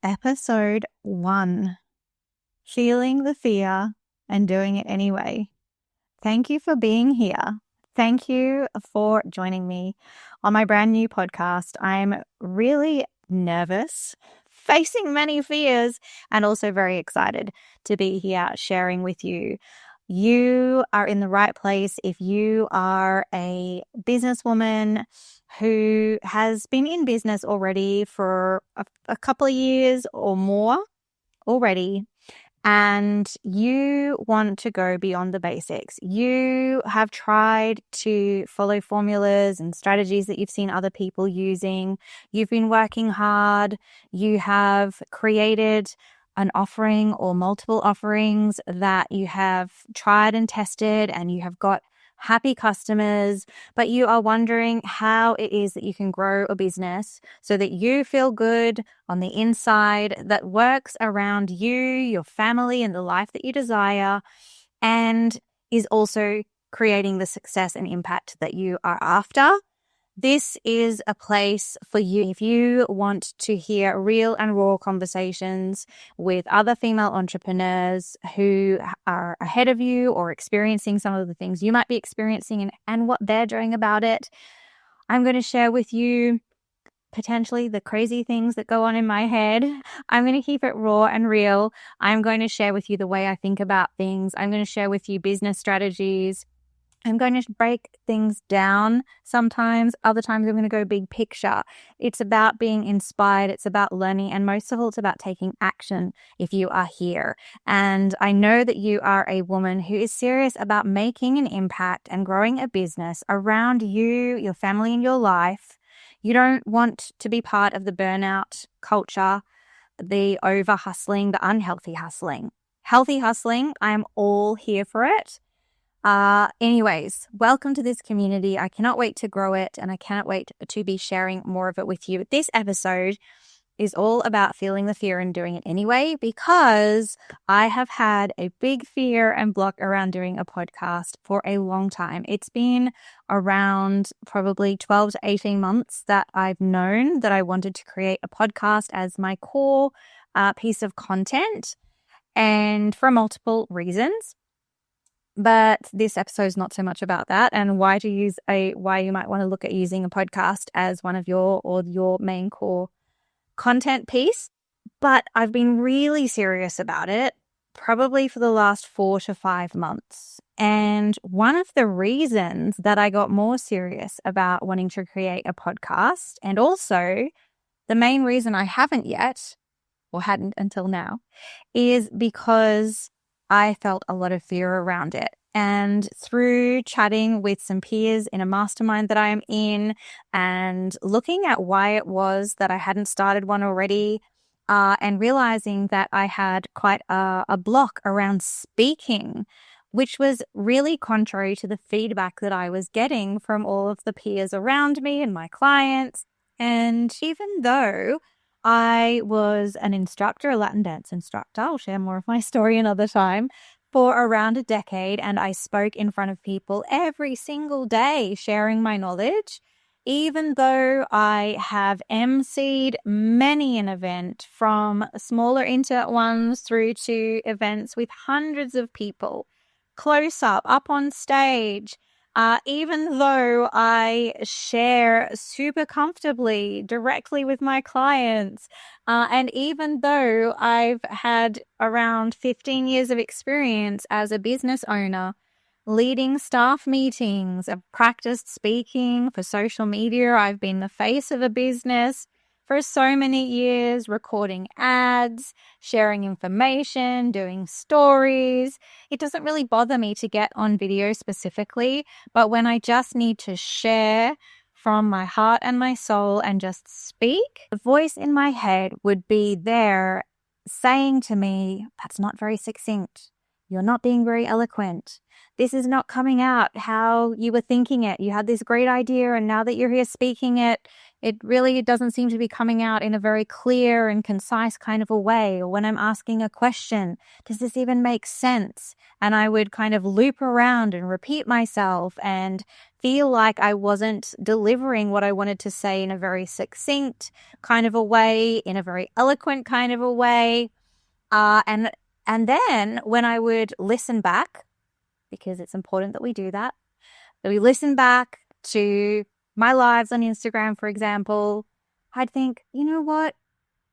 Episode 1, Feeling the Fear and Doing It Anyway. Thank you for being here. Thank you for joining me on my brand new podcast. I'm really nervous, facing many fears, and also very excited to be here sharing with you. You are in the right place if you are a businesswoman who has been in business already for a couple of years or more already, and you want to go beyond the basics. You have tried to follow formulas and strategies that you've seen other people using. You've been working hard. You have created an offering or multiple offerings that you have tried and tested, and you have got happy customers, but you are wondering how it is that you can grow a business so that you feel good on the inside, that works around you, your family, and the life that you desire, and is also creating the success and impact that you are after. This is a place for you if you want to hear real and raw conversations with other female entrepreneurs who are ahead of you or experiencing some of the things you might be experiencing and what they're doing about it. I'm going to share with you potentially the crazy things that go on in my head. I'm going to keep it raw and real. I'm going to share with you the way I think about things. I'm going to share with you business strategies. I'm going to break things down sometimes. Other times I'm going to go big picture. It's about being inspired. It's about learning. And most of all, it's about taking action if you are here. And I know that you are a woman who is serious about making an impact and growing a business around you, your family, and your life. You don't want to be part of the burnout culture, the over hustling, the unhealthy hustling. Healthy hustling, I'm all here for it. Anyways, welcome to this community. I cannot wait to grow it, and I cannot wait to be sharing more of it with you. This episode is all about feeling the fear and doing it anyway, because I have had a big fear and block around doing a podcast for a long time. It's been around probably 12 to 18 months that I've known that I wanted to create a podcast as my core piece of content, and for multiple reasons. But this episode is not so much about that, and why you might want to look at using a podcast as one of your main core content piece. But I've been really serious about it probably for the last 4 to 5 months. And one of the reasons that I got more serious about wanting to create a podcast, and also the main reason I haven't yet, or hadn't until now, is because I felt a lot of fear around it. And through chatting with some peers in a mastermind that I am in, and looking at why it was that I hadn't started one already, and realizing that I had quite a block around speaking, which was really contrary to the feedback that I was getting from all of the peers around me and my clients. And even though I was an instructor, a Latin dance instructor, I'll share more of my story another time, for around a decade, and I spoke in front of people every single day sharing my knowledge. Even though I have emceed many an event, from smaller intimate ones through to events with hundreds of people, close up on stage, even though I share super comfortably directly with my clients, and even though I've had around 15 years of experience as a business owner, leading staff meetings, I've practiced speaking for social media, I've been the face of a business for so many years, recording ads, sharing information, doing stories. It doesn't really bother me to get on video specifically, but when I just need to share from my heart and my soul and just speak, the voice in my head would be there saying to me, "That's not very succinct. You're not being very eloquent. This is not coming out how you were thinking it. You had this great idea, and now that you're here speaking it, it really doesn't seem to be coming out in a very clear and concise kind of a way. Or when I'm asking a question, does this even make sense? And I would kind of loop around and repeat myself and feel like I wasn't delivering what I wanted to say in a very succinct kind of a way, in a very eloquent kind of a way. And then when I would listen back, because it's important that we do that we listen back to my lives on Instagram, for example, I'd think, you know what?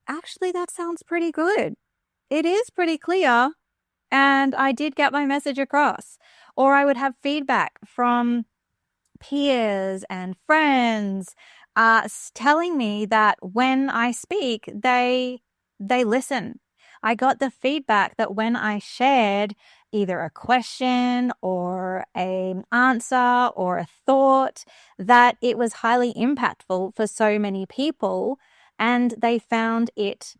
Actually, that sounds pretty good. It is pretty clear. And I did get my message across. Or I would have feedback from peers and friends telling me that when I speak, they listen. I got the feedback that when I shared either a question or an answer or a thought, that it was highly impactful for so many people, and they found it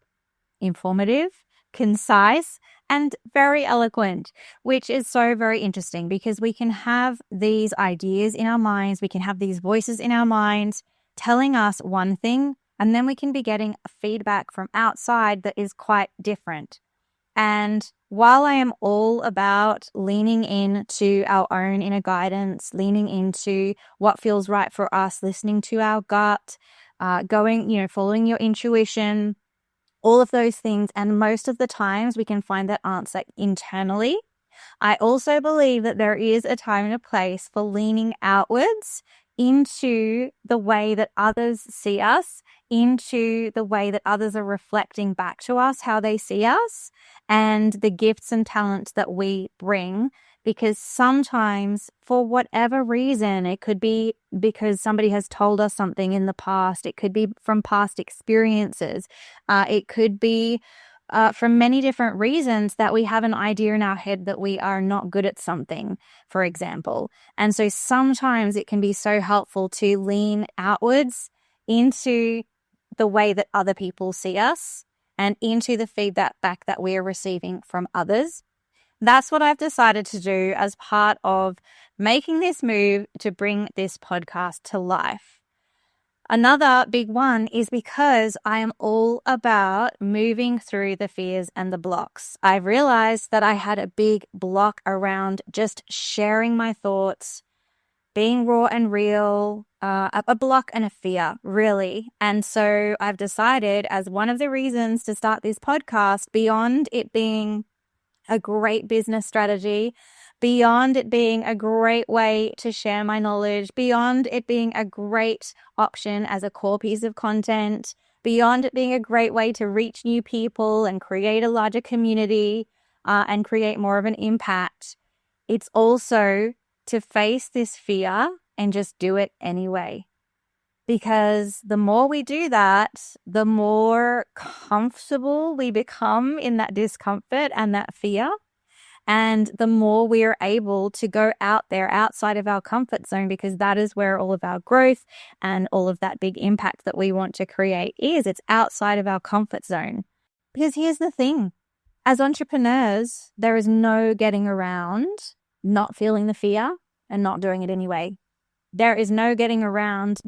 informative, concise, and very eloquent, which is so very interesting because we can have these ideas in our minds, we can have these voices in our minds telling us one thing, and then we can be getting feedback from outside that is quite different. And while I am all about leaning into our own inner guidance, leaning into what feels right for us, listening to our gut, following your intuition, all of those things, and most of the times we can find that answer internally, I also believe that there is a time and a place for leaning outwards into the way that others see us, into the way that others are reflecting back to us, how they see us, and the gifts and talents that we bring. Because sometimes, for whatever reason, it could be because somebody has told us something in the past. It could be from past experiences. It could be from many different reasons that we have an idea in our head that we are not good at something, for example. And so sometimes it can be so helpful to lean outwards into the way that other people see us and into the feedback back that we're receiving from others. That's what I've decided to do as part of making this move to bring this podcast to life. Another big one is because I am all about moving through the fears and the blocks. I've realized that I had a big block around just sharing my thoughts, being raw and real, a block and a fear, really. And so I've decided, as one of the reasons to start this podcast, beyond it being a great business strategy, beyond it being a great way to share my knowledge, beyond it being a great option as a core piece of content, beyond it being a great way to reach new people and create a larger community and create more of an impact, it's also to face this fear and just do it anyway. Because the more we do that, the more comfortable we become in that discomfort and that fear. And the more we are able to go out there outside of our comfort zone, because that is where all of our growth and all of that big impact that we want to create is. It's outside of our comfort zone. Because here's the thing. As entrepreneurs, there is no getting around not feeling the fear and not doing it anyway. There is no getting around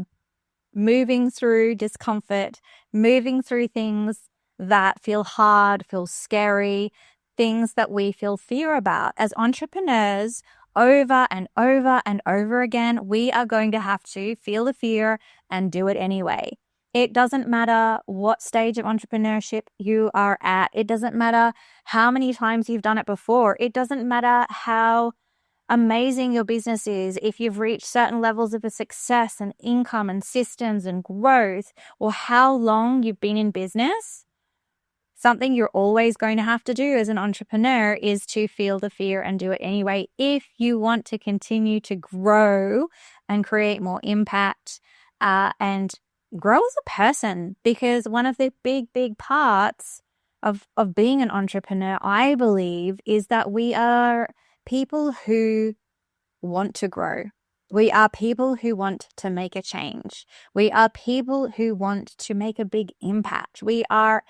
moving through discomfort, moving through things that feel hard, feel scary, things that we feel fear about. As entrepreneurs, over and over and over again, we are going to have to feel the fear and do it anyway. It doesn't matter what stage of entrepreneurship you are at. It doesn't matter how many times you've done it before. It doesn't matter how amazing your business is, if you've reached certain levels of a success and income and systems and growth, or how long you've been in business. Something you're always going to have to do as an entrepreneur is to feel the fear and do it anyway if you want to continue to grow and create more impact and grow as a person. Because one of the big parts of being an entrepreneur, I believe, is that we are people who want to grow. We are people who want to make a change. We are people who want to make a big impact. We are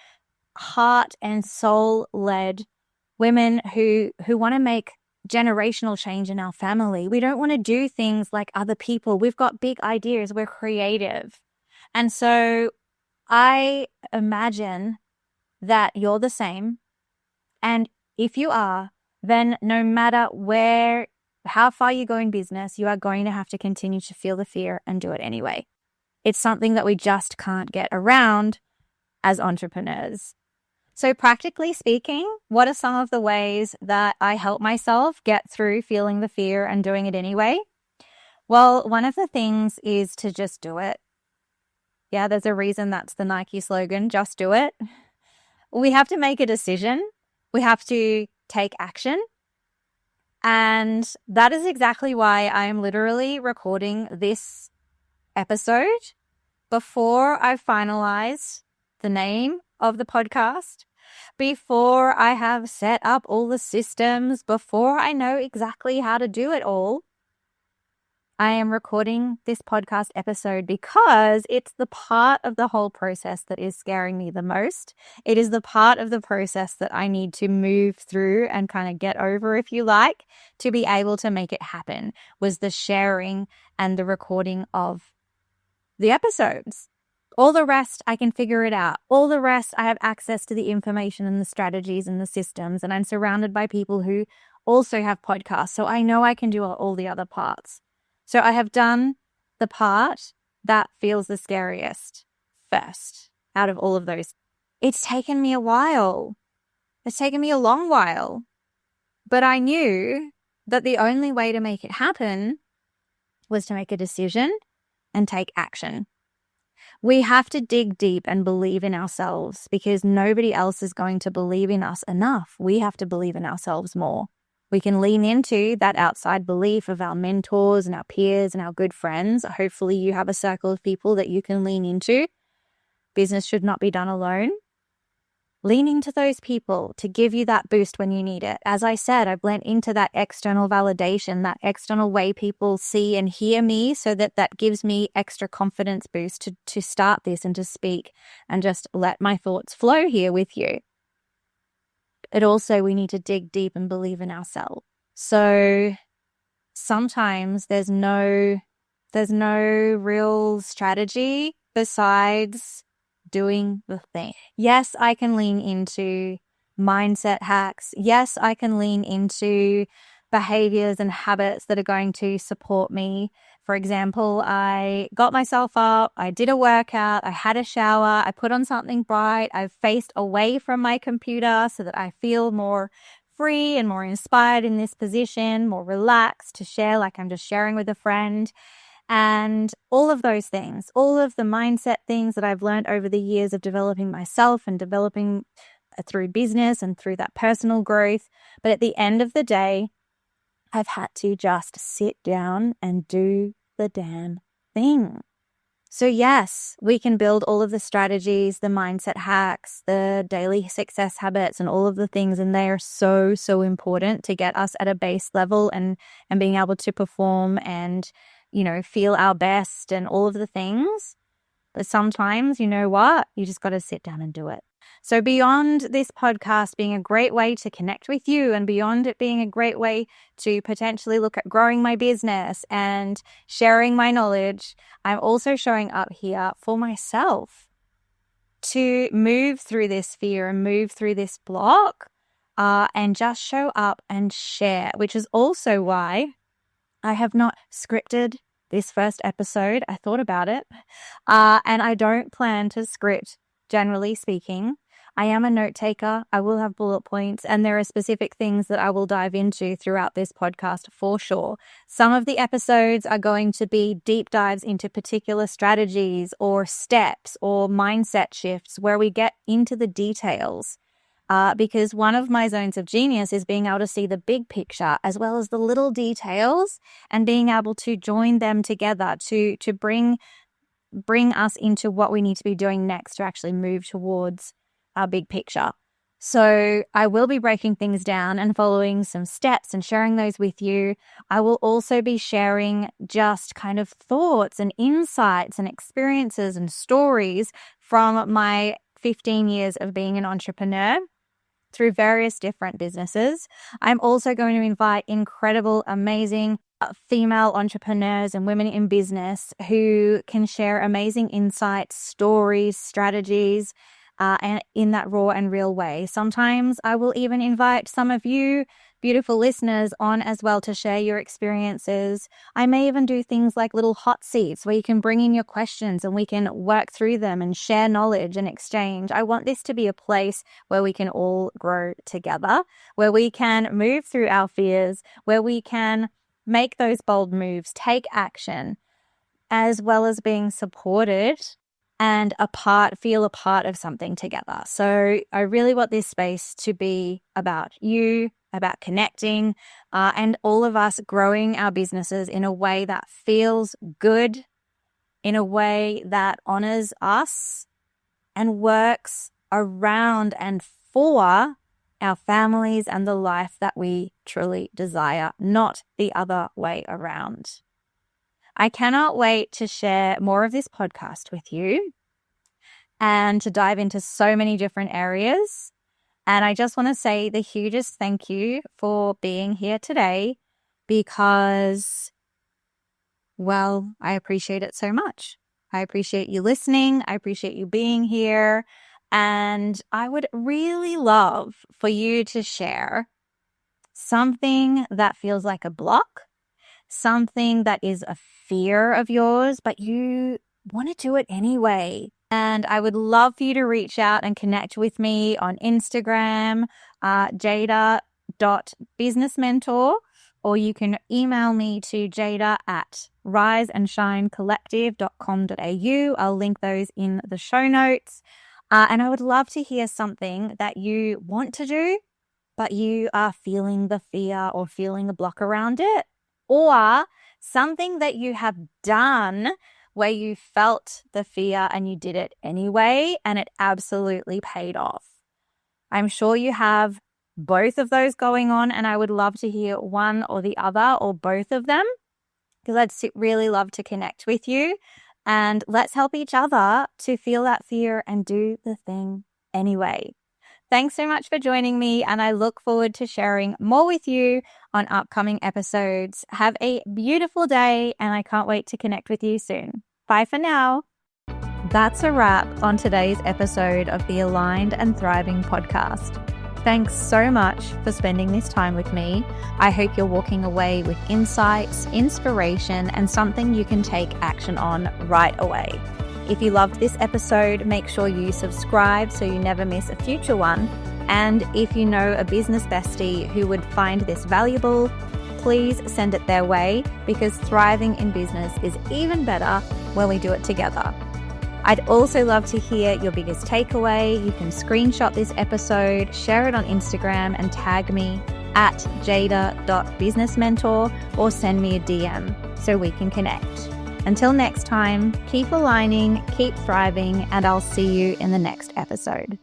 heart and soul led. women who want to make generational change in our family. We don't want to do things like other people. We've got big ideas. We're creative. And so I imagine that you're the same. And if you are, then no matter how far you go in business, you are going to have to continue to feel the fear and do it anyway. It's something that we just can't get around as entrepreneurs. So practically speaking, what are some of the ways that I help myself get through feeling the fear and doing it anyway? Well, one of the things is to just do it. Yeah, there's a reason that's the Nike slogan, just do it. We have to make a decision. We have to take action. And that is exactly why I am literally recording this episode before I finalize the name of the podcast, before I have set up all the systems, before I know exactly how to do it all. I am recording this podcast episode because it's the part of the whole process that is scaring me the most. It is the part of the process that I need to move through and kind of get over, if you like, to be able to make it happen, was the sharing and the recording of the episodes. All the rest, I can figure it out. All the rest, I have access to the information and the strategies and the systems, and I'm surrounded by people who also have podcasts, so I know I can do all the other parts. So I have done the part that feels the scariest first out of all of those. It's taken me a while. It's taken me a long while. But I knew that the only way to make it happen was to make a decision and take action. We have to dig deep and believe in ourselves because nobody else is going to believe in us enough. We have to believe in ourselves more. We can lean into that outside belief of our mentors and our peers and our good friends. Hopefully you have a circle of people that you can lean into. Business should not be done alone. Lean into those people to give you that boost when you need it. As I said, I've lent into that external validation, that external way people see and hear me, so that gives me extra confidence boost to start this and to speak and just let my thoughts flow here with you. But also we need to dig deep and believe in ourselves. So sometimes there's no real strategy besides doing the thing. Yes, I can lean into mindset hacks. Yes, I can lean into behaviors and habits that are going to support me. For example, I got myself up, I did a workout, I had a shower, I put on something bright, I've faced away from my computer so that I feel more free and more inspired in this position, more relaxed to share like I'm just sharing with a friend. And all of those things, all of the mindset things that I've learned over the years of developing myself and developing through business and through that personal growth. But at the end of the day, I've had to just sit down and do the damn thing. So yes, we can build all of the strategies, the mindset hacks, the daily success habits and all of the things. And they are so, so important to get us at a base level and being able to perform and, feel our best and all of the things. But sometimes, you know what? You just got to sit down and do it. So beyond this podcast being a great way to connect with you and beyond it being a great way to potentially look at growing my business and sharing my knowledge, I'm also showing up here for myself to move through this fear and move through this block and just show up and share, which is also why I have not scripted this first episode. I thought about it and I don't plan to script, generally speaking. I am a note taker. I will have bullet points, and there are specific things that I will dive into throughout this podcast for sure. Some of the episodes are going to be deep dives into particular strategies or steps or mindset shifts where we get into the details. Because one of my zones of genius is being able to see the big picture as well as the little details and being able to join them together to bring us into what we need to be doing next to actually move towards our big picture. So I will be breaking things down and following some steps and sharing those with you. I will also be sharing just kind of thoughts and insights and experiences and stories from my 15 years of being an entrepreneur through various different businesses. I'm also going to invite incredible, amazing female entrepreneurs and women in business who can share amazing insights, stories, strategies, and in that raw and real way. Sometimes I will even invite some of you beautiful listeners on as well to share your experiences. I may even do things like little hot seats where you can bring in your questions and we can work through them and share knowledge and exchange. I want this to be a place where we can all grow together, where we can move through our fears, where we can make those bold moves, take action, as well as being supported and feel a part of something together. So I really want this space to be about you, about connecting, and all of us growing our businesses in a way that feels good, in a way that honors us and works around and for our families and the life that we truly desire, not the other way around. I cannot wait to share more of this podcast with you and to dive into so many different areas. And I just want to say the hugest thank you for being here today because, well, I appreciate it so much. I appreciate you listening. I appreciate you being here. And I would really love for you to share something that feels like a block, something that is a fear of yours, but you want to do it anyway. And I would love for you to reach out and connect with me on Instagram, jada.businessmentor, or you can email me to jada@riseandshinecollective.com.au. I'll link those in the show notes. And I would love to hear something that you want to do, but you are feeling the fear or feeling a block around it, or something that you have done where you felt the fear and you did it anyway and it absolutely paid off. I'm sure you have both of those going on, and I would love to hear one or the other or both of them because I'd really love to connect with you, and let's help each other to feel that fear and do the thing anyway. Thanks so much for joining me, and I look forward to sharing more with you on upcoming episodes. Have a beautiful day, and I can't wait to connect with you soon. Bye for now. That's a wrap on today's episode of the Aligned and Thriving podcast. Thanks so much for spending this time with me. I hope you're walking away with insights, inspiration, and something you can take action on right away. If you loved this episode, make sure you subscribe so you never miss a future one. And if you know a business bestie who would find this valuable, please send it their way because thriving in business is even better when we do it together. I'd also love to hear your biggest takeaway. You can screenshot this episode, share it on Instagram, and tag me at jada.businessmentor or send me a DM so we can connect. Until next time, keep aligning, keep thriving, and I'll see you in the next episode.